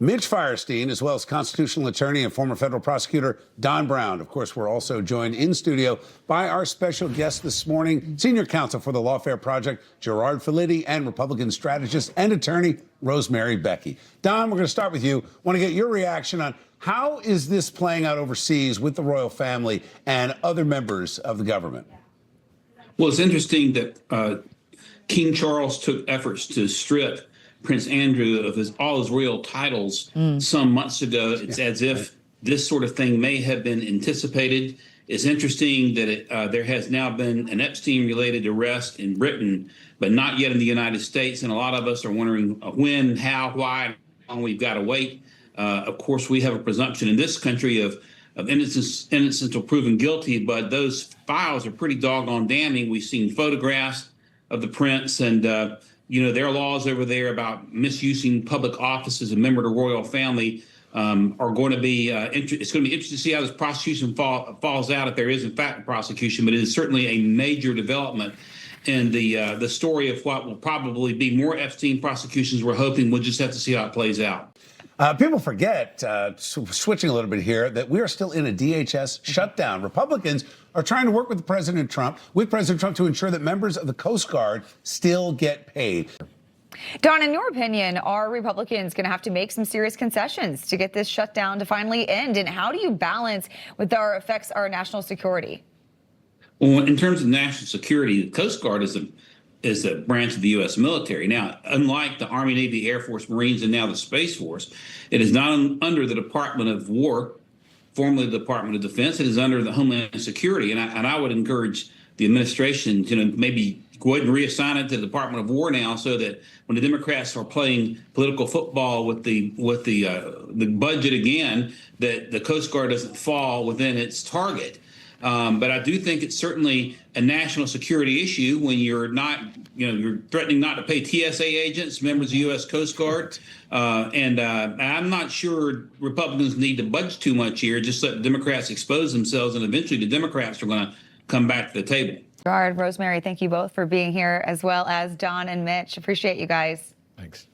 Mitch Firestein, as well as constitutional attorney and former federal prosecutor Don Brown. Of course, we're also joined in studio by our special guest this morning, senior counsel for the Lawfare Project, Gerard Filitti, and Republican strategist and attorney Rosemary Becky. Don, we're going to start with you. Want to get your reaction on how is this playing out overseas with the royal family and other members of the government? Well, it's interesting that King Charles took efforts to strip Prince Andrew of all his royal titles some months ago. It's as if this sort of thing may have been anticipated. It's interesting that there has now been an Epstein-related arrest in Britain, but not yet in the United States. And a lot of us are wondering when, how, why, how long we've got to wait. Of course, we have a presumption in this country of innocence until proven guilty, but those files are pretty doggone damning. We've seen photographs of the prince, and there are laws over there about misusing public office as a member of the royal family are going to be it's going to be interesting to see how this prosecution falls out, if there is in fact a prosecution. But it is certainly a major development in the story of what will probably be more Epstein prosecutions. We're hoping. We'll just have to see how it plays out. People forget, switching a little bit here, that we are still in a DHS shutdown. Republicans are trying to work with President Trump to ensure that members of the Coast Guard still get paid. Don, in your opinion, are Republicans going to have to make some serious concessions to get this shutdown to finally end? And how do you balance with our affects our national security? Well, in terms of national security, the Coast Guard is a branch of the U.S. military. Now, unlike the Army, Navy, Air Force, Marines, and now the Space Force, it is not under the Department of War, formerly the Department of Defense. It is under the Homeland Security. And I would encourage the administration to maybe go ahead and reassign it to the Department of War now, so that when the Democrats are playing political football with the budget again, that the Coast Guard doesn't fall within its target. But I do think it's certainly a national security issue when you're threatening not to pay TSA agents, members of the U.S. Coast Guard. And I'm not sure Republicans need to budge too much here. Just let the Democrats expose themselves, and eventually the Democrats are going to come back to the table. Gerard, Rosemary, thank you both for being here, as well as Don and Mitch. Appreciate you guys. Thanks.